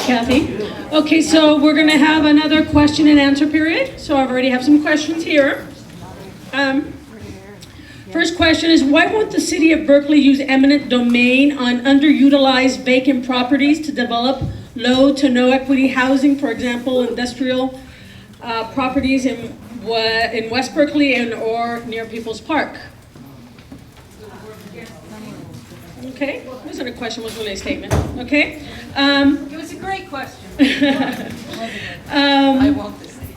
Kathy. Okay, so we're going to have another question and answer period. So I already have some questions here. First question is, why won't the city of Berkeley use eminent domain on underutilized vacant properties to develop low to no equity housing, for example, industrial properties in West Berkeley and or near People's Park? Okay, it wasn't a question, it was really a statement. Okay. It was a great question. I won't this thing.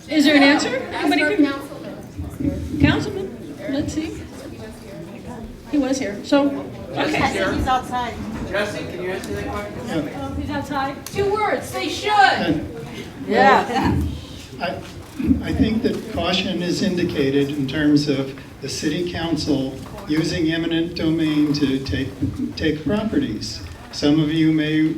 Is there an answer? Anybody can? Councilman, let's see. He was here, so, okay. He's outside. Jesse, can you answer that question? Oh, he's outside? 2 words, they should. Yeah. I think that caution is indicated in terms of the city council using eminent domain to take properties. Some of you may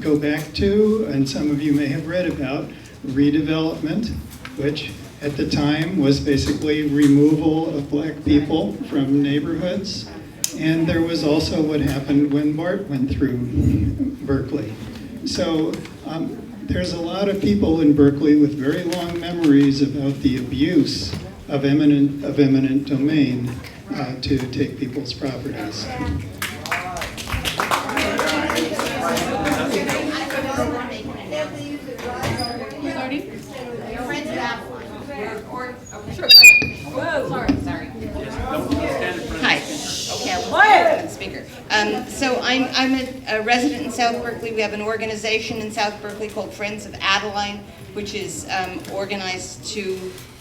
go back to, and some of you may have read about redevelopment, which at the time was basically removal of black people from neighborhoods. And there was also what happened when Barton went through Berkeley. So there's a lot of people in Berkeley with very long memories about the abuse of eminent domain to take people's properties. Hi. Okay, speaker. So I'm a resident in South Berkeley. We have an organization in South Berkeley called Friends of Adeline, which is organized to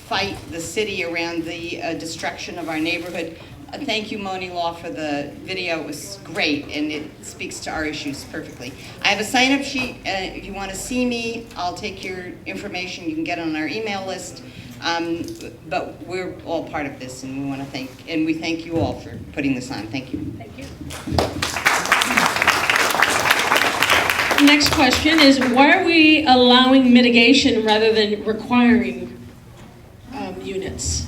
fight the city around the destruction of our neighborhood. Thank you, Moni Law, for the video. It was great, and it speaks to our issues perfectly. I have a sign-up sheet. If you want to see me, I'll take your information. You can get on our email list. But we're all part of this, and we thank you all for putting this on. Thank you. Thank you. Next question is, why are we allowing mitigation rather than requiring units?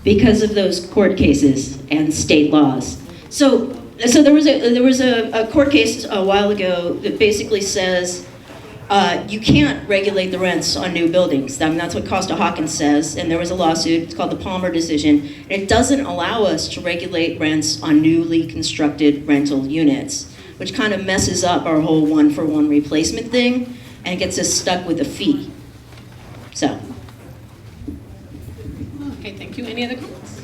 Because of those court cases and state laws. So there was a court case a while ago that basically says you can't regulate the rents on new buildings. I mean, that's what Costa-Hawkins says, and there was a lawsuit. It's called the Palmer decision. And it doesn't allow us to regulate rents on newly constructed rental units, which kind of messes up our whole one-for-one replacement thing and gets us stuck with a fee. So. Okay, thank you. Any other comments?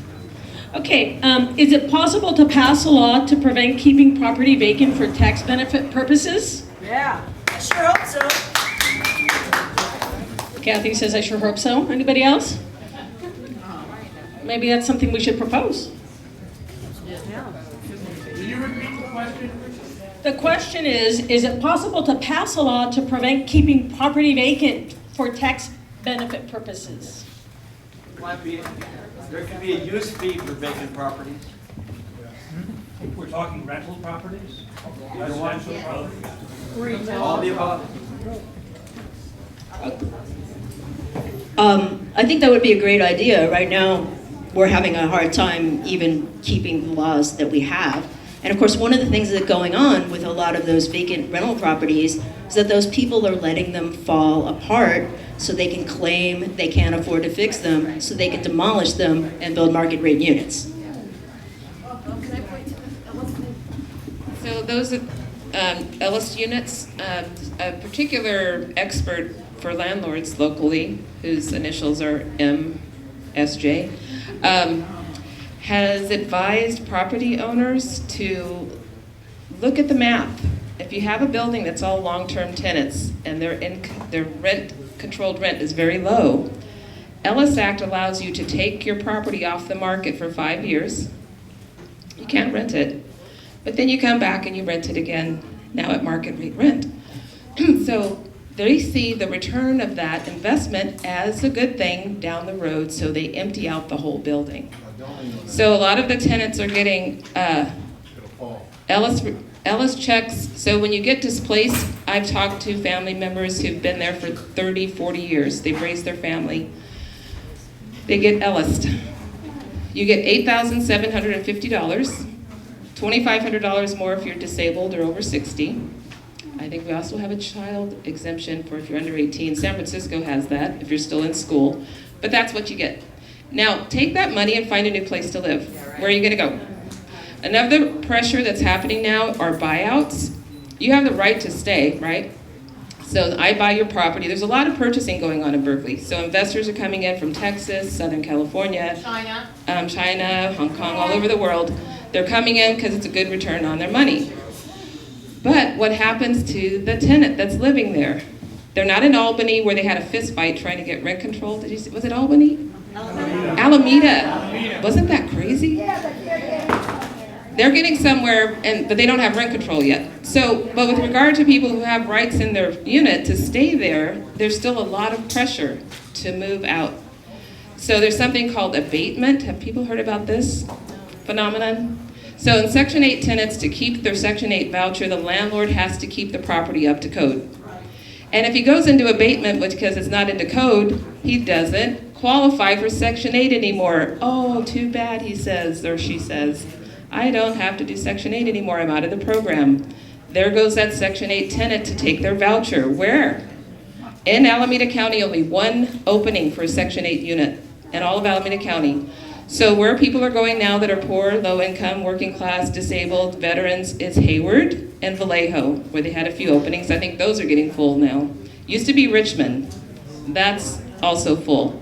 Okay, is it possible to pass a law to prevent keeping property vacant for tax benefit purposes? Yeah, I sure hope so. Kathy says, I sure hope so. Anybody else? Maybe that's something we should propose. Will you repeat the question? The question is it possible to pass a law to prevent keeping property vacant for tax benefit purposes? There could be a use fee for vacant properties. If we're talking rental properties, residential properties. All the above. I think that would be a great idea. Right now, we're having a hard time even keeping the laws that we have. And of course, one of the things that's going on with a lot of those vacant rental properties is that those people are letting them fall apart so they can claim they can't afford to fix them, so they can demolish them and build market rate units. So those Ellis units, a particular expert for landlords locally, whose initials are MSJ, has advised property owners to look at the map. If you have a building that's all long-term tenants and their controlled rent is very low, Ellis Act allows you to take your property off the market for 5 years. You can't rent it, but then you come back and you rent it again, now at market rate rent. So they see the return of that investment as a good thing down the road, so they empty out the whole building. So a lot of the tenants are getting Ellis checks. So when you get displaced, I've talked to family members who've been there for 30, 40 years. They've raised their family. they get Ellis. You get $8,750, $2,500 more if you're disabled or over 60. I think we also have a child exemption for if you're under 18. San Francisco has that if you're still in school, but that's what you get. Now, take that money and find a new place to live. Where are you gonna go? Another pressure that's happening now are buyouts. You have the right to stay, right? So I buy your property. There's a lot of purchasing going on in Berkeley. So investors are coming in from Texas, Southern California, China, Hong Kong, all over the world. They're coming in because it's a good return on their money. But what happens to the tenant that's living there? They're not in Albany where they had a fist fight trying to get rent control. Did you see? Was it Albany? Alameda. Wasn't that crazy? They're getting somewhere, but they don't have rent control yet. So, but with regard to people who have rights in their unit to stay there, there's still a lot of pressure to move out. So there's something called abatement. Have people heard about this phenomenon? So in Section 8 tenants, to keep their Section 8 voucher, the landlord has to keep the property up to code. And if he goes into abatement, because it's not into code, he doesn't qualify for Section 8 anymore. Oh, too bad, he says, or she says. I don't have to do Section 8 anymore, I'm out of the program. There goes that Section 8 tenant to take their voucher. Where? In Alameda County, only one opening for a Section 8 unit in all of Alameda County. So where people are going now that are poor, low income, working class, disabled, veterans, is Hayward and Vallejo, where they had a few openings. I think those are getting full now. Used to be Richmond. That's also full.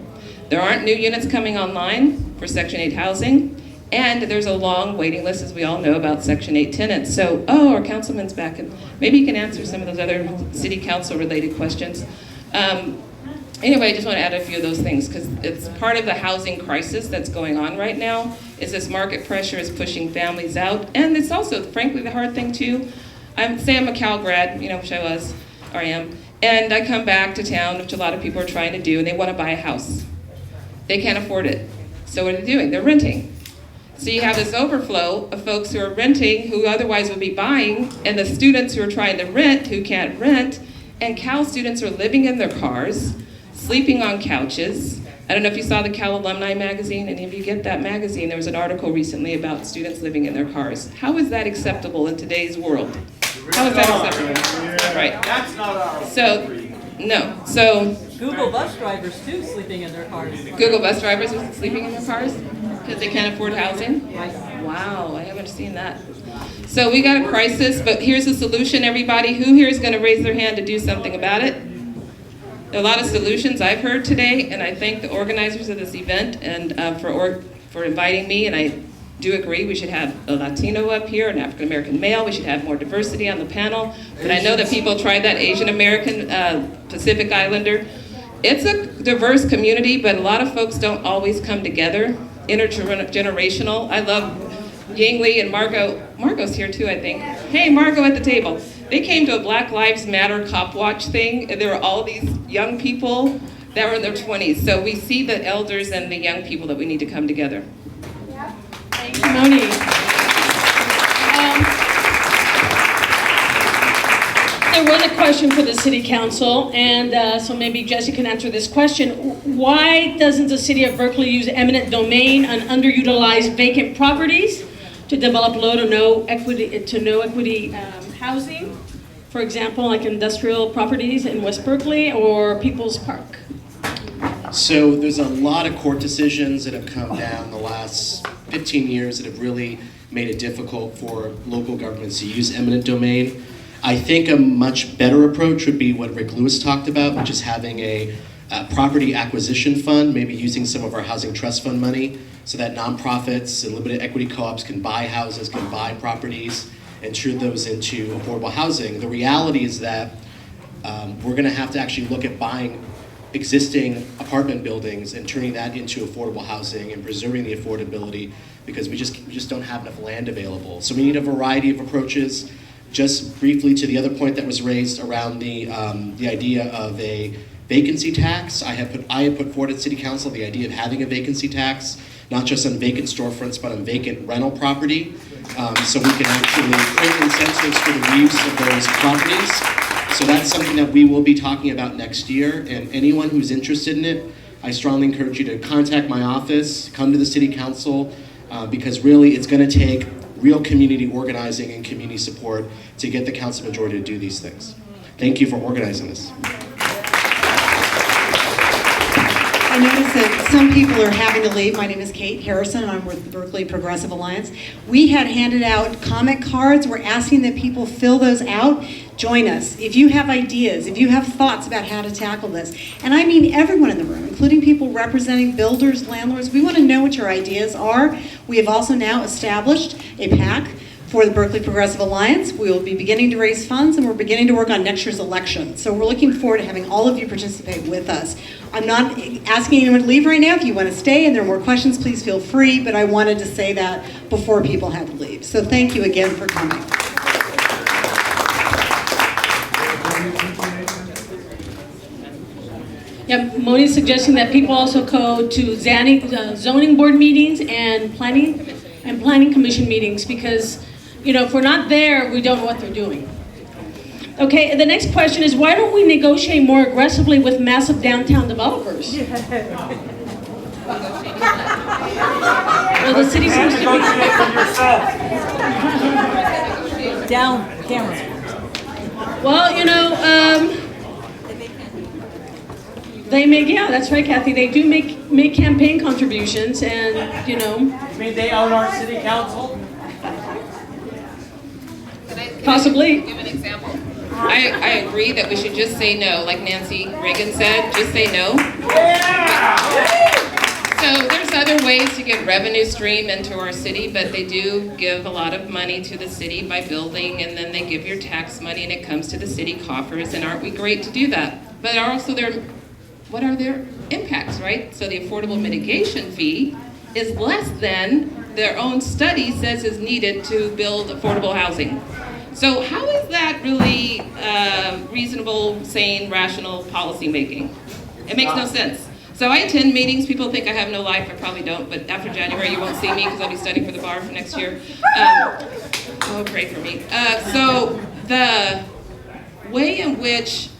There aren't new units coming online for Section 8 housing. And there's a long waiting list, as we all know, about Section 8 tenants. So, our councilman's back, and maybe you can answer some of those other city council related questions. Anyway, I just want to add a few of those things, because it's part of the housing crisis that's going on right now, is this market pressure is pushing families out. And it's also, frankly, the hard thing too. I'm a Cal grad, which I was, or I am, and I come back to town, which a lot of people are trying to do, and they want to buy a house. They can't afford it. So what are they doing? They're renting. So you have this overflow of folks who are renting who otherwise would be buying, and the students who are trying to rent who can't rent, and Cal students are living in their cars, sleeping on couches. I don't know if you saw the Cal Alumni magazine. Any of you get that magazine? There was an article recently about students living in their cars. How is that acceptable in today's world? How is that acceptable? Right. That's not our. So, no. So Google bus drivers too, sleeping in their cars. Google bus drivers are sleeping in their cars because they can't afford housing? Wow, I haven't seen that. So we got a crisis, but here's the solution, everybody. Who here is going to raise their hand to do something about it? There are a lot of solutions I've heard today, and I thank the organizers of this event and for inviting me, and I do agree we should have a Latino up here, an African American male, we should have more diversity on the panel, but I know that people tried that Asian American, Pacific Islander. It's a diverse community, but a lot of folks don't always come together, intergenerational. I love Yingli and Margot. Margot's here too, I think. Hey, Margot at the table. They came to a Black Lives Matter Cop Watch thing, and there were all these young people that were in their 20s. So we see the elders and the young people that we need to come together. Thank you, Moni. There was a question for the city council, and so maybe Jesse can answer this question. Why doesn't the city of Berkeley use eminent domain on underutilized vacant properties to develop low to no equity housing? For example, like industrial properties in West Berkeley or People's Park. So there's a lot of court decisions that have come down the last 15 years that have really made it difficult for local governments to use eminent domain. I think a much better approach would be what Rick Lewis talked about, which is having a property acquisition fund, maybe using some of our housing trust fund money so that nonprofits and limited equity co-ops can buy houses, can buy properties, and turn those into affordable housing. The reality is that we're gonna have to actually look at buying existing apartment buildings and turning that into affordable housing and preserving the affordability because we just don't have enough land available. So we need a variety of approaches. Just briefly to the other point that was raised around the idea of a vacancy tax. I have put forward at City Council the idea of having a vacancy tax, not just on vacant storefronts, but on vacant rental property. So we can actually create incentives for the reuse of those properties. So that's something that we will be talking about next year, and anyone who's interested in it, I strongly encourage you to contact my office, come to the city council, because really it's going to take real community organizing and community support to get the council majority to do these things. Thank you for organizing this. I notice that some people are having to leave. My name is Kate Harrison, and I'm with the Berkeley Progressive Alliance. We had handed out comment cards. We're asking that people fill those out. Join us. If you have ideas, if you have thoughts about how to tackle this, and I mean everyone in the room, including people representing builders, landlords, we want to know what your ideas are. We have also now established a PAC for the Berkeley Progressive Alliance. We will be beginning to raise funds, and we're beginning to work on next year's election. So we're looking forward to having all of you participate with us. I'm not asking anyone to leave right now. If you want to stay and there are more questions, please feel free, but I wanted to say that before people had to leave. So thank you again for coming. Yeah, Moni's suggesting that people also go to zoning board meetings and planning commission meetings, because, you know, if we're not there, we don't know what they're doing. Okay, the next question is, why don't we negotiate more aggressively with massive downtown developers? Well, the city seems to be... Down camera. Well, you know, they make, yeah, that's right, Kathy. They do make campaign contributions, and, you know... You mean they own our city council? Possibly. Give an example. I agree that we should just say no, like Nancy Reagan said, just say no. So there's other ways to get revenue stream into our city, but they do give a lot of money to the city by building, and then they give your tax money and it comes to the city coffers, and aren't we great to do that? But are also what are their impacts, right? So the affordable mitigation fee is less than their own study says is needed to build affordable housing. So how is that really reasonable, sane, rational policy making? It makes no sense. So I attend meetings. People think I have no life. I probably don't, but after January you won't see me because I'll be studying for the bar for next year. Oh, pray for me. So the way in which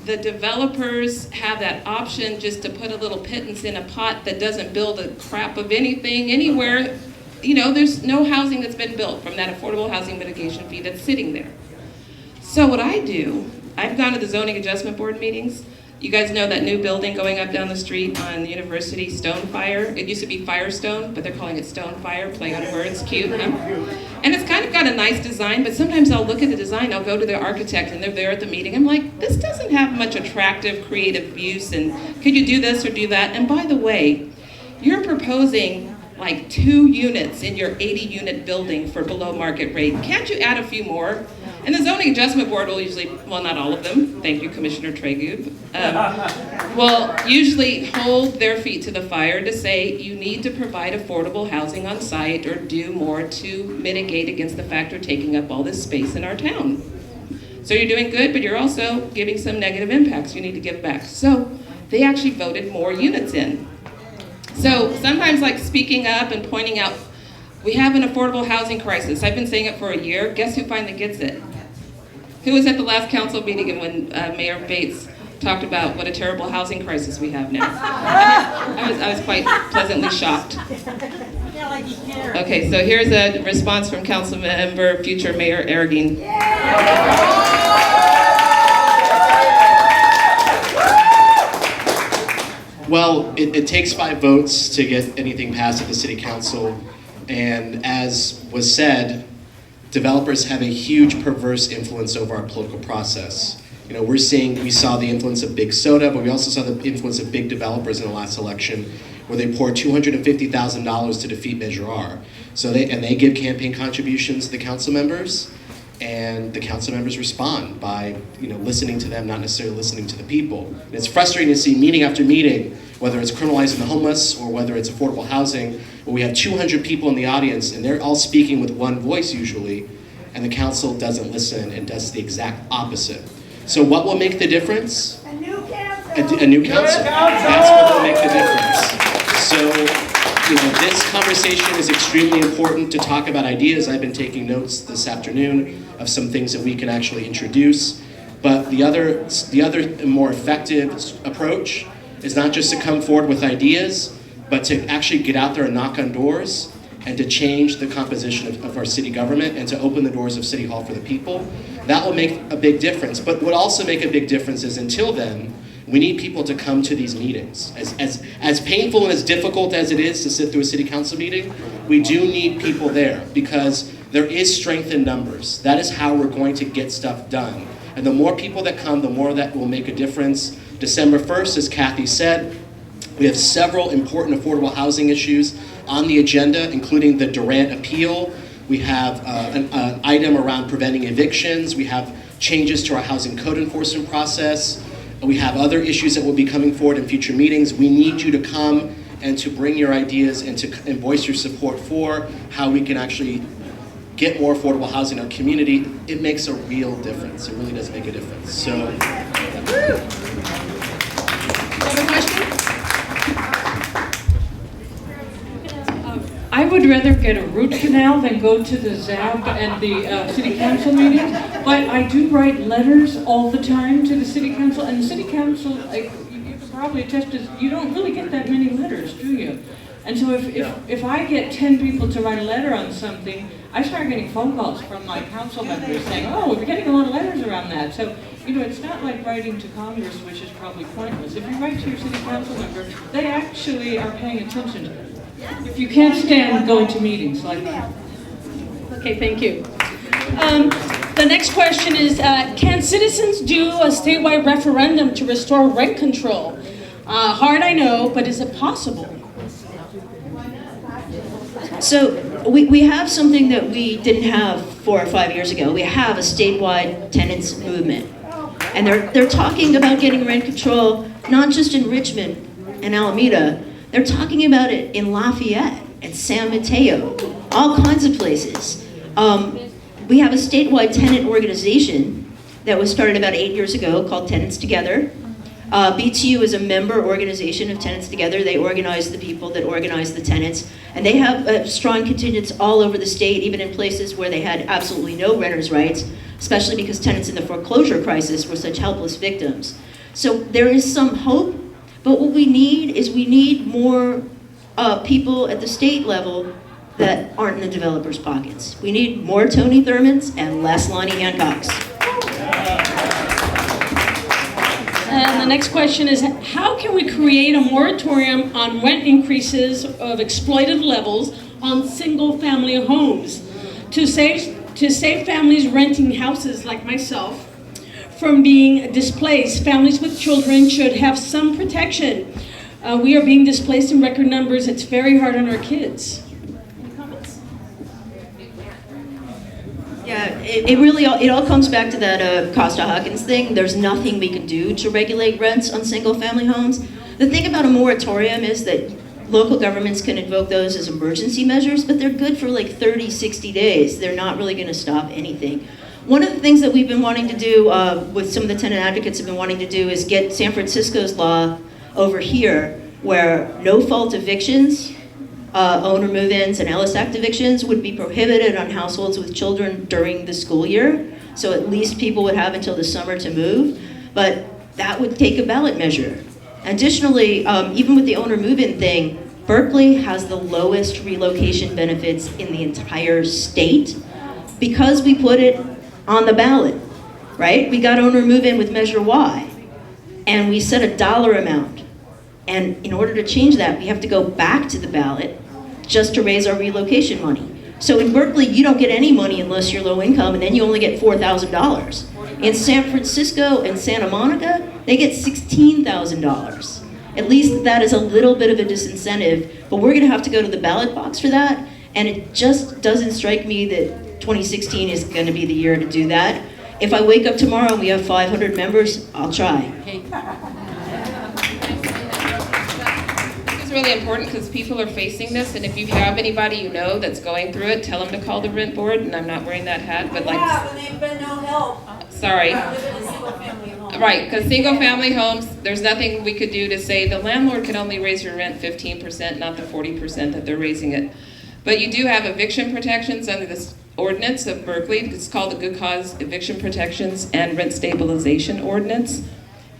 the developers have that option just to put a little pittance in a pot that doesn't build a crap of anything anywhere, you know, there's no housing that's been built from that affordable housing mitigation fee that's sitting there. So what I do, I've gone to the zoning adjustment board meetings. You guys know that new building going up down the street on the University, Stonefire. It used to be Firestone, but they're calling it Stonefire, play on words, cute, huh? And it's kind of got a nice design, but sometimes I'll look at the design, I'll go to the architect and they're there at the meeting. I'm like, this doesn't have much attractive, creative use, and could you do this or do that? And by the way, you're proposing like 2 units in your 80-unit building for below market rate. Can't you add a few more? And the zoning adjustment board will usually, well, not all of them, thank you, Commissioner Tregub, will usually hold their feet to the fire to say you need to provide affordable housing on site or do more to mitigate against the fact we're taking up all this space in our town. So you're doing good, but you're also giving some negative impacts you need to give back. So they actually voted more units in. So sometimes, like, speaking up and pointing out, we have an affordable housing crisis. I've been saying it for a year. Guess who finally gets it? Who was at the last council meeting and when Mayor Bates talked about what a terrible housing crisis we have now? I was quite pleasantly shocked. Okay, so here's a response from Council Member, future Mayor Arreguin. Well, it takes 5 votes to get anything passed at the city council, and as was said, developers have a huge perverse influence over our political process. You know, we saw the influence of Big Soda, but we also saw the influence of big developers in the last election, where they poured $250,000 to defeat Measure R. So they give campaign contributions to the council members, and the council members respond by, you know, listening to them, not necessarily listening to the people. And it's frustrating to see meeting after meeting, whether it's criminalizing the homeless or whether it's affordable housing, where we have 200 people in the audience and they're all speaking with one voice usually, and the council doesn't listen and does the exact opposite. So what will make the difference? A new council. A new council. That's what will make the difference. So, you know, this conversation is extremely important to talk about ideas. I've been taking notes this afternoon of some things that we can actually introduce. But the other more effective approach is not just to come forward with ideas, but to actually get out there and knock on doors and to change the composition of our city government and to open the doors of City Hall for the people. That will make a big difference. But what also make a big difference is until then, we need people to come to these meetings. As painful and as difficult as it is to sit through a city council meeting, we do need people there because there is strength in numbers. That is how we're going to get stuff done. And the more people that come, the more that will make a difference. December 1st, as Kathy said, we have several important affordable housing issues on the agenda, including the Durant appeal. We have an item around preventing evictions. We have changes to our housing code enforcement process. We have other issues that will be coming forward in future meetings. We need you to come and to bring your ideas and voice your support for how we can actually get more affordable housing in our community. It makes a real difference. It really does make a difference. So. Other question? I would rather get a root canal than go to the ZAB and the city council meetings, but I do write letters all the time to the city council, and the city council, you can probably attest to, you don't really get that many letters, do you? And so if I get 10 people to write a letter on something, I start getting phone calls from my council members saying, oh, we're getting a lot of letters around that. So, it's not like writing to Congress, which is probably pointless. If you write to your city council member, they actually are paying attention to it. If you can't stand going to meetings like that. Okay, thank you. The next question is, can citizens do a statewide referendum to restore rent control? Hard, I know, but is it possible? So we have something that we didn't have 4 or 5 years ago. We have a statewide tenants movement. And they're talking about getting rent control, not just in Richmond and Alameda. They're talking about it in Lafayette and San Mateo, all kinds of places. We have a statewide tenant organization that was started about 8 years ago called Tenants Together. BTU is a member organization of Tenants Together. They organize the people that organize the tenants. And they have strong contingents all over the state, even in places where they had absolutely no renters' rights, especially because tenants in the foreclosure crisis were such helpless victims. So there is some hope, but what we need more people at the state level that aren't in the developers' pockets. We need more Tony Thurmans and less Lonnie Hancocks. And the next question is, how can we create a moratorium on rent increases of exploitive levels on single-family homes to save families renting houses like myself from being displaced? Families with children should have some protection. We are being displaced in record numbers. It's very hard on our kids. Any comments? Yeah, it all comes back to that Costa-Hawkins thing. There's nothing we can do to regulate rents on single-family homes. The thing about a moratorium is that local governments can invoke those as emergency measures, but they're good for like 30, 60 days. They're not really going to stop anything. One of the things that we've been wanting to do, with some of the tenant advocates have been wanting to do, is get San Francisco's law over here, where no-fault evictions, owner move-ins and Ellis Act evictions would be prohibited on households with children during the school year. So at least people would have until the summer to move, but that would take a ballot measure. Additionally, even with the owner move-in thing, Berkeley has the lowest relocation benefits in the entire state because we put it on the ballot, right? We got owner move-in with Measure Y, and we set a dollar amount. And in order to change that, we have to go back to the ballot just to raise our relocation money. So in Berkeley, you don't get any money unless you're low income, and then you only get $4,000. In San Francisco and Santa Monica, they get $16,000. At least that is a little bit of a disincentive, but we're gonna have to go to the ballot box for that, and it just doesn't strike me that 2016 is gonna be the year to do that. If I wake up tomorrow and we have 500 members, I'll try. It's really important because people are facing this, and if you have anybody you know that's going through it, tell them to call the rent board. And I'm not wearing that hat, but like, and they've been no help. Sorry. Right, because single-family homes, there's nothing we could do to say the landlord can only raise your rent 15%, not the 40% that they're raising it. But you do have eviction protections under this ordinance of Berkeley. It's called the Good Cause Eviction Protections and Rent Stabilization Ordinance.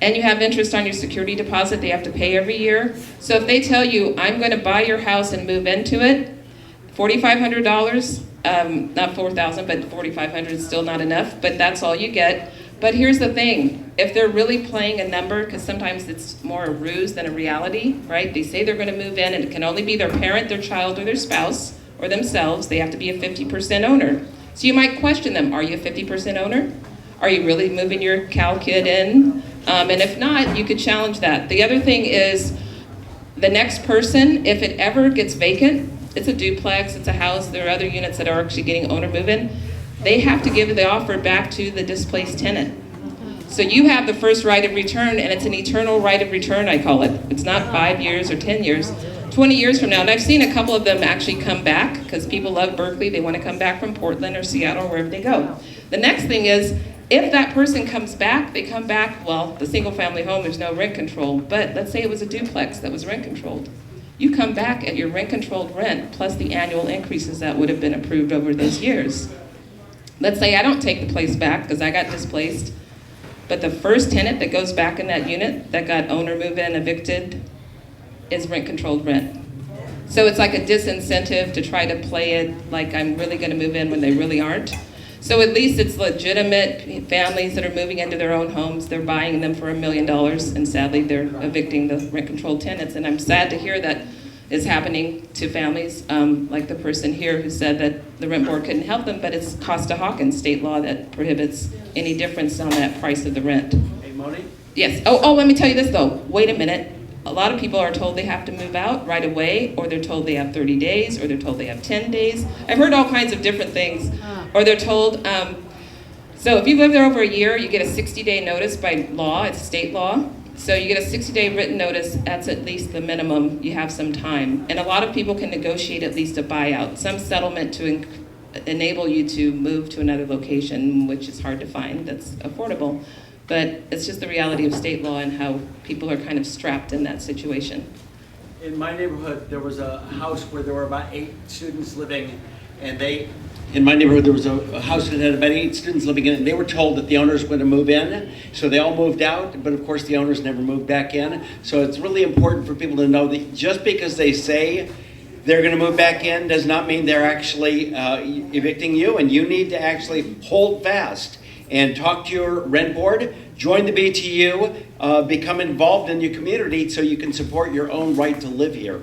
and you have interest on your security deposit they have to pay every year. So if they tell you, I'm going to buy your house and move into it, $4,500, not $4,000, but $4,500 is still not enough, but that's all you get. But here's the thing, if they're really playing a number, because sometimes it's more a ruse than a reality, right? They say they're going to move in, and it can only be their parent, their child, or their spouse, or themselves. They have to be a 50% owner. So you might question them, are you a 50% owner? Are you really moving your Cal kid in? And if not, you could challenge that. The other thing is, the next person, if it ever gets vacant, it's a duplex, it's a house, there are other units that are actually getting owner move-in, they have to give the offer back to the displaced tenant. So you have the first right of return, and it's an eternal right of return, I call it. It's not 5 years or 10 years, 20 years from now. And I've seen a couple of them actually come back, because people love Berkeley, they want to come back from Portland or Seattle or wherever they go. The next thing is, if that person comes back, they come back, well, the single family home, there's no rent control, but let's say it was a duplex that was rent controlled. You come back at your rent controlled rent plus the annual increases that would have been approved over those years. Let's say I don't take the place back because I got displaced, but the first tenant that goes back in that unit that got owner move-in evicted is rent controlled rent. So it's like a disincentive to try to play it like I'm really going to move in when they really aren't. So at least it's legitimate families that are moving into their own homes. They're buying them for $1 million, and sadly they're evicting the rent-controlled tenants. And I'm sad to hear that is happening to families, like the person here who said that the rent board couldn't help them, but it's Costa-Hawkins state law that prohibits any difference on that price of the rent. Hey, Moni? Yes. Oh, let me tell you this though. Wait a minute. A lot of people are told they have to move out right away, or they're told they have 30 days, or they're told they have 10 days. I've heard all kinds of different things. Or they're told, so if you live there over a year, you get a 60-day notice by law, it's state law. So you get a 60-day written notice, that's at least the minimum, you have some time. And a lot of people can negotiate at least a buyout, some settlement to enable you to move to another location, which is hard to find, that's affordable. But it's just the reality of state law and how people are kind of strapped in that situation. In my neighborhood, there was a house where there were about 8 students living, and in my neighborhood, there was a house that had about 8 students living in it, and they were told that the owners were going to move in, so they all moved out, but of course the owners never moved back in. So it's really important for people to know that just because they say they're going to move back in does not mean they're actually evicting you, and you need to actually hold fast and talk to your rent board, join the BTU, become involved in your community so you can support your own right to live here.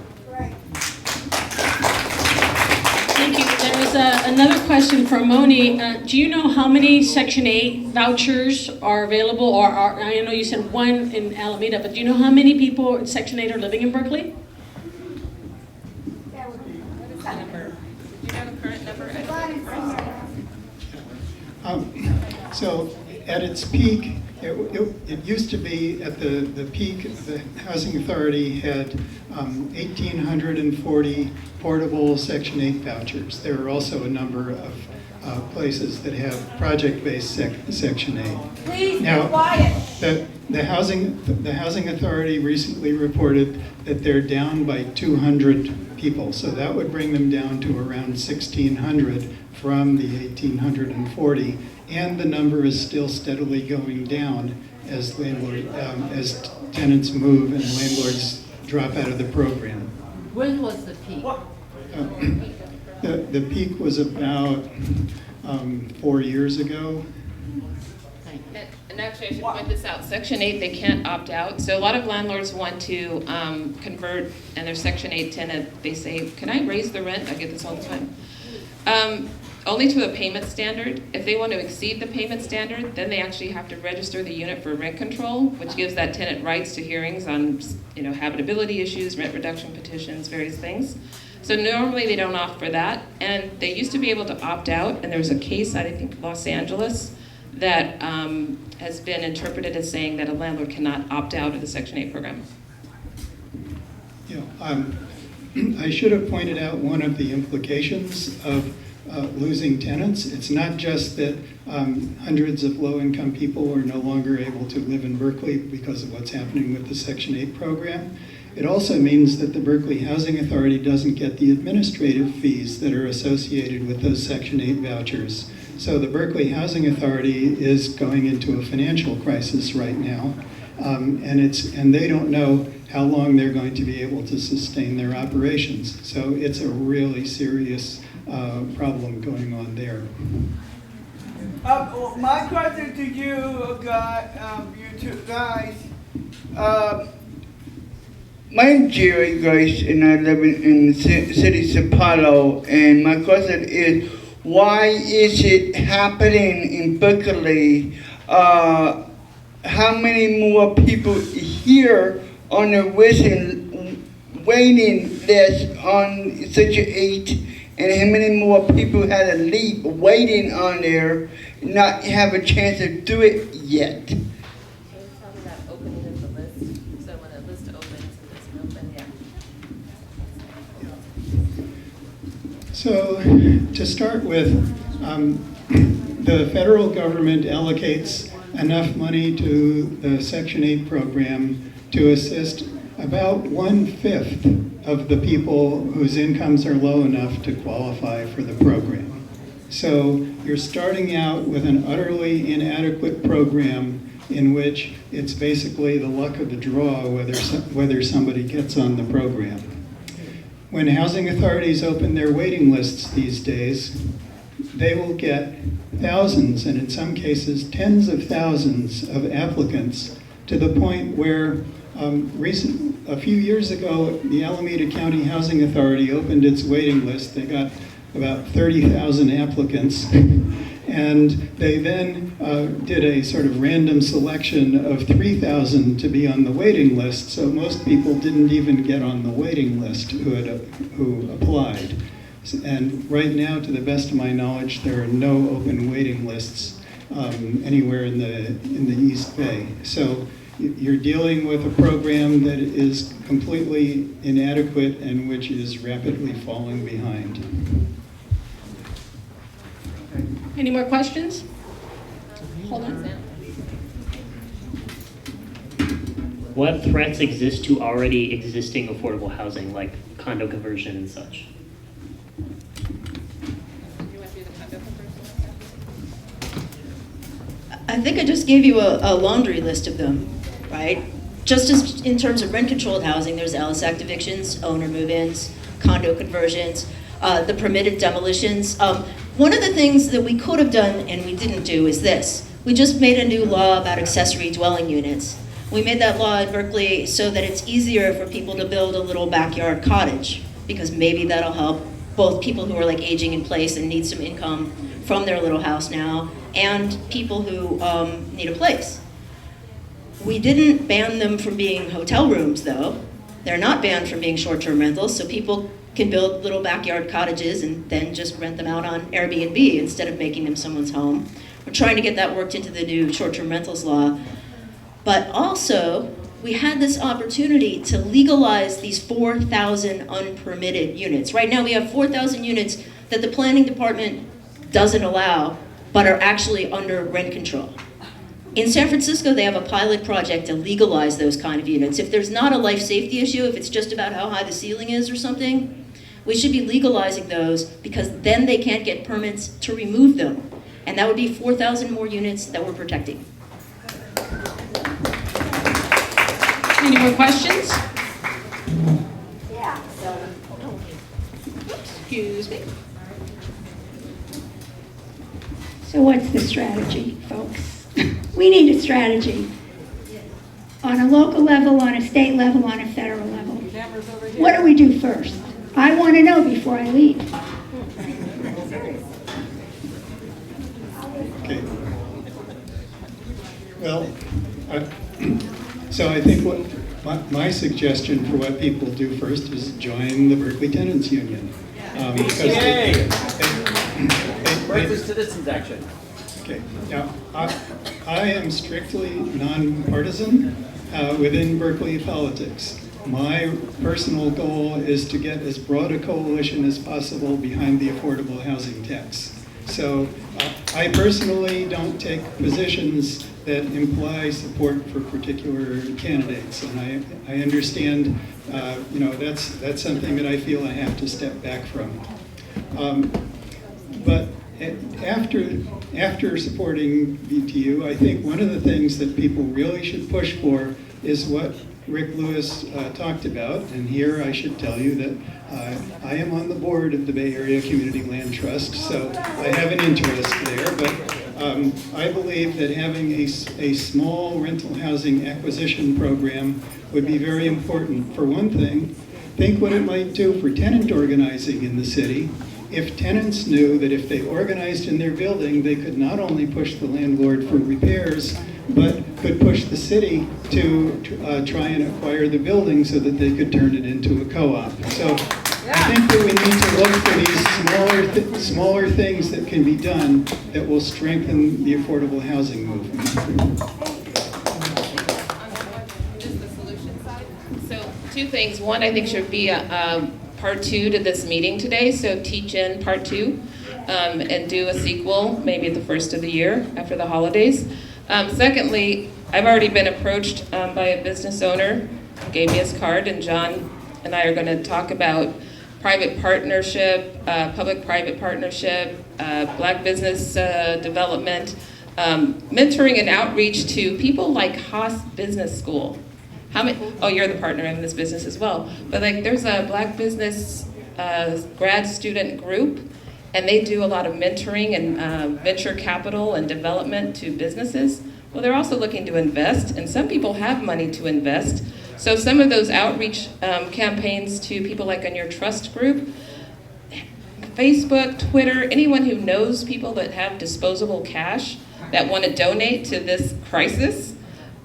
Thank you. There was another question from Moni. Do you know how many Section 8 vouchers are available? Or I know you said 1 in Alameda, but do you know how many people in Section 8 are living in Berkeley? What is the number? Do you know the current number? So at its peak, it used to be at the peak, the Housing Authority had 1,840 portable Section 8 vouchers. There are also a number of places that have project-based Section 8. Please be Now, quiet. the Housing Authority recently reported that they're down by 200 people. So that would bring them down to around 1,600 from the 1,840. And the number is still steadily going down as as tenants move and landlords drop out of the program. When was the peak? The peak was about 4 years ago. And actually, I should point this out. Section 8, they can't opt out. So a lot of landlords want to convert, and their Section 8 tenant, they say, can I raise the rent? I get this all the time. Only to a payment standard. If they want to exceed the payment standard, then they actually have to register the unit for rent control, which gives that tenant rights to hearings on, habitability issues, rent reduction petitions, various things. So normally they don't opt for that, and they used to be able to opt out, and there was a case, I think, Los Angeles, that has been interpreted as saying that a landlord cannot opt out of the Section 8 program. Yeah, I should have pointed out one of the implications of losing tenants. It's not just that hundreds of low-income people are no longer able to live in Berkeley because of what's happening with the Section 8 program. It also means that the Berkeley Housing Authority doesn't get the administrative fees that are associated with those Section 8 vouchers. So the Berkeley Housing Authority is going into a financial crisis right now. and they don't know how long they're going to be able to sustain their operations. So it's a really serious problem going on there. My question to you, you two guys. My name's Jerry, guys, and I live in the city of Sao Paulo. And my question is, why is it happening in Berkeley? How many more people here on the waiting list on Section 8, and how many more people had to leave waiting on there, not have a chance to do it yet? So to start with, the federal government allocates enough money to the Section 8 program to assist about 1/5 of the people whose incomes are low enough to qualify for the program. So you're starting out with an utterly inadequate program in which it's basically the luck of the draw whether somebody gets on the program. When housing authorities open their waiting lists these days, they will get thousands, and in some cases tens of thousands of applicants, to the point where a few years ago, the Alameda County Housing Authority opened its waiting list. They got about 30,000 applicants, and they then did a sort of random selection of 3,000 to be on the waiting list, so most people didn't even get on the waiting list who applied. And right now, to the best of my knowledge, there are no open waiting lists anywhere in the East Bay. So you're dealing with a program that is completely inadequate and which is rapidly falling behind. Any more questions? Hold on. What threats exist to already existing affordable housing, like condo conversion and such? I think I just gave you a laundry list of them, right? Just as in terms of rent-controlled housing, there's LS Act evictions, owner move-ins, condo conversions, the permitted demolitions. One of the things that we could have done and we didn't do is this. We just made a new law about accessory dwelling units. We made that law in Berkeley so that it's easier for people to build a little backyard cottage, because maybe that'll help both people who are like aging in place and need some income from their little house now, and people who need a place. We didn't ban them from being hotel rooms, though. They're not banned from being short-term rentals, so people can build little backyard cottages and then just rent them out on Airbnb instead of making them someone's home. We're trying to get that worked into the new short-term rentals law. But also, we had this opportunity to legalize these 4,000 unpermitted units. Right now we have 4,000 units that the planning department doesn't allow, but are actually under rent control. In San Francisco, they have a pilot project to legalize those kind of units. If there's not a life safety issue, if it's just about how high the ceiling is or something, we should be legalizing those, because then they can't get permits to remove them. And that would be 4,000 more units that we're protecting. Any more questions? Yeah, so. Excuse me. So what's the strategy, folks? We need a strategy on a local level, on a state level, on a federal level. What do we do first? I want to know before I leave. Okay. Well, so I think what my suggestion for what people do first is join the Berkeley Tenants Union. Yay! Berkeley Citizens Action. Okay. Now, I am strictly nonpartisan within Berkeley politics. My personal goal is to get as broad a coalition as possible behind the affordable housing tax. So I personally don't take positions that imply support for particular candidates, and I understand, that's something that I feel I have to step back from. But After supporting VTU, I think one of the things that people really should push for is what Rick Lewis talked about, and here I should tell you that I am on the board of the Bay Area Community Land Trust, so I have an interest there, but I believe that having a small rental housing acquisition program would be very important. For one thing, think what it might do for tenant organizing in the city. If tenants knew that if they organized in their building, they could not only push the landlord for repairs, but could push the city to try and acquire the building so that they could turn it into a co-op. So I think that we need to look for these smaller things that can be done that will strengthen the affordable housing movement. Just the solution side. So 2 things. One, I think should be a part 2 to this meeting today. So teach in part 2 and do a sequel maybe at the first of the year after the holidays. Secondly, I've already been approached by a business owner, gave me his card, and John and I are going to talk about private partnership, public-private partnership, black business development, mentoring and outreach to people like Haas Business School. How many? Oh, you're the partner in this business as well. But like, there's a black business grad student group, and they do a lot of mentoring and venture capital and development to businesses. Well, they're also looking to invest, and some people have money to invest. So some of those outreach campaigns to people like on your trust group, Facebook, Twitter, anyone who knows people that have disposable cash that want to donate to this crisis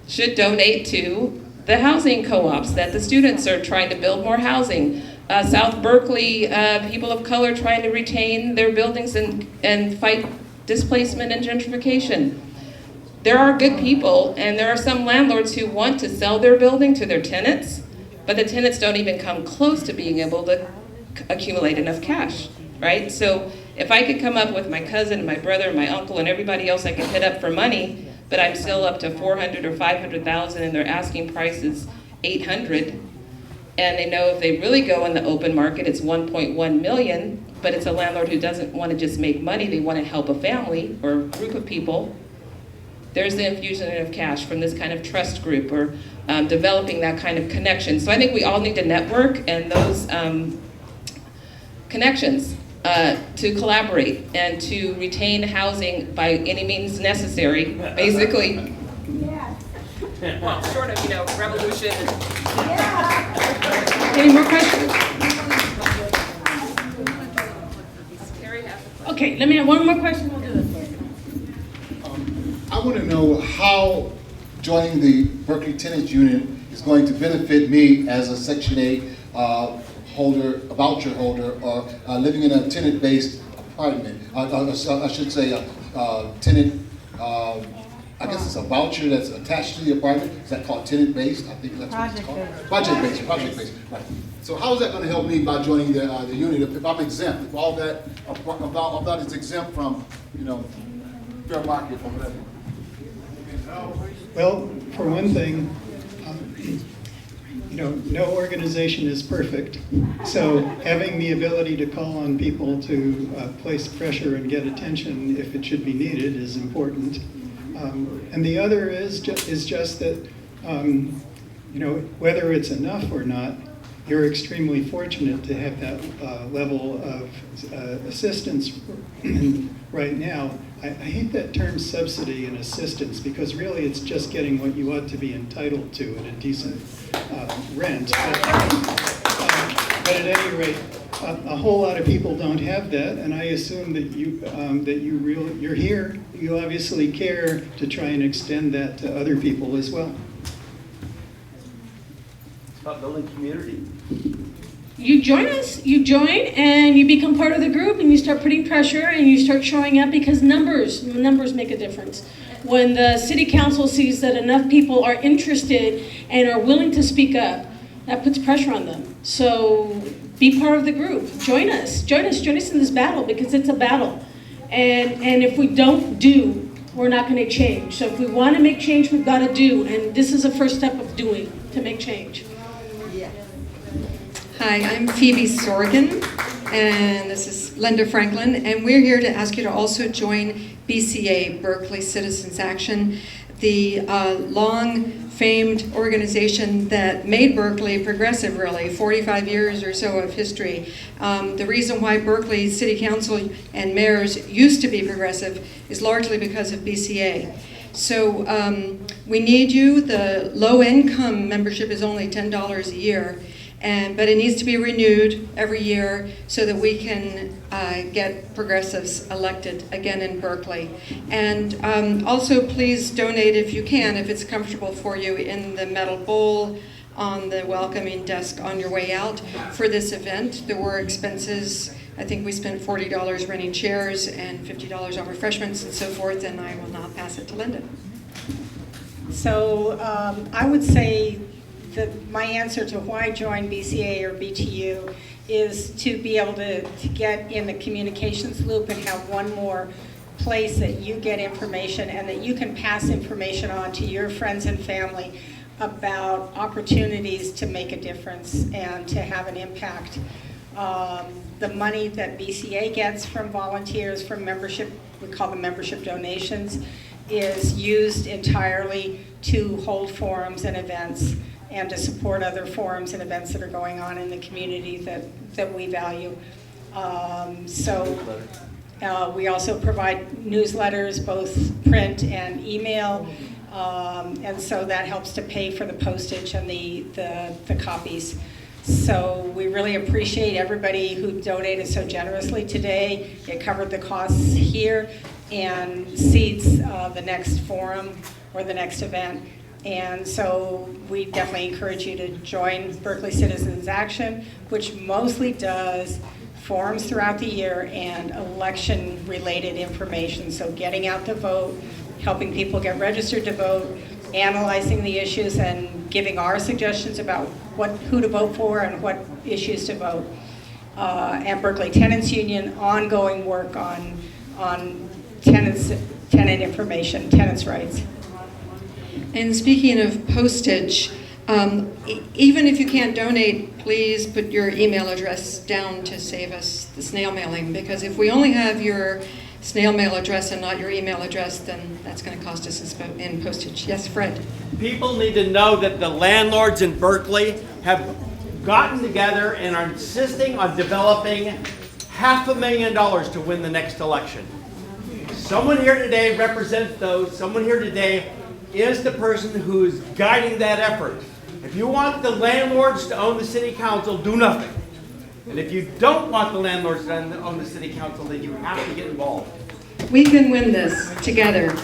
should donate to the housing co-ops that the students are trying to build more housing. South Berkeley, people of color trying to retain their buildings and fight displacement and gentrification. There are good people, and there are some landlords who want to sell their building to their tenants, but the tenants don't even come close to being able to accumulate enough cash, right? So if I could come up with my cousin and my brother and my uncle and everybody else I could hit up for money, but I'm still up to 400 or 500,000 and their asking price is 800, and they know if they really go in the open market, it's 1.1 million, but it's a landlord who doesn't want to just make money, they want to help a family or a group of people. There's the infusion of cash from this kind of trust group or developing that kind of connection. So I think we all need to network and those connections to collaborate and to retain housing by any means necessary, basically. Yes. Well, short of, revolution. Any more questions? Okay, let me have one more question, we'll do this. I want to know how joining the Berkeley Tenants Union is going to benefit me as a Section 8 holder, a voucher holder, or living in a tenant-based apartment. I should say tenant, I guess it's a voucher that's attached to the apartment. Is that called tenant-based? I think that's what it's called. Project-based, right. So how is that going to help me by joining the union if I'm exempt, if all that is exempt from, fair market or whatever? Well, for one thing, no organization is perfect. So having the ability to call on people to place pressure and get attention if it should be needed is important. And the other is just that, whether it's enough or not, you're extremely fortunate to have that level of assistance right now. I hate that term subsidy and assistance because really it's just getting what you ought to be entitled to at a decent rent. But at any rate, a whole lot of people don't have that, and I assume that you're here. You obviously care to try and extend that to other people as well. It's about building community. You join us, you join, and you become part of the group, and you start putting pressure, and you start showing up because numbers make a difference. When the city council sees that enough people are interested and are willing to speak up, that puts pressure on them. So be part of the group. Join us in this battle because it's a battle. And if we don't do, we're not going to change. So if we want to make change, we've got to do, and this is the first step of doing to make change. Hi, I'm Phoebe Soren. and this is Linda Franklin, and we're here to ask you to also join BCA, Berkeley Citizens Action, the long-famed organization that made Berkeley progressive, really, 45 years or so of history. The reason why Berkeley City Council and mayors used to be progressive is largely because of BCA. So we need you. The low-income membership is only $10 a year, but it needs to be renewed every year so that we can get progressives elected again in Berkeley. And also please donate if you can, if it's comfortable for you, in the metal bowl on the welcoming desk on your way out for this event. There were expenses. I think we spent $40 renting chairs and $50 on refreshments and so forth, and I will now pass it to Linda. So I would say that my answer to why join BCA or BTU is to be able to get in the communications loop and have one more place that you get information and that you can pass information on to your friends and family about opportunities to make a difference and to have an impact. The money that BCA gets from volunteers, from membership, we call them membership donations, is used entirely to hold forums and events and to support other forums and events that are going on in the community that we value. We also provide newsletters, both print and email, and so that helps to pay for the postage and the copies. So we really appreciate everybody who donated so generously today. It covered the costs here and seats the next forum or the next event. And so we definitely encourage you to join Berkeley Citizens Action, which mostly does forums throughout the year and election-related information. So getting out to vote, helping people get registered to vote, analyzing the issues and giving our suggestions about who to vote for and what issues to vote. And Berkeley Tenants Union, ongoing work on tenant information, tenants' rights. And speaking of postage, even if you can't donate, please put your email address down to save us the snail mailing, because if we only have your snail mail address and not your email address, then that's going to cost us in postage. Yes, Fred? People need to know that the landlords in Berkeley have gotten together and are insisting on developing $500,000 to win the next election. Someone here today represents those. Someone here today is the person who is guiding that effort. If you want the landlords to own the city council, do nothing. And if you don't want the landlords to own the city council, then you have to get involved. We can win this together.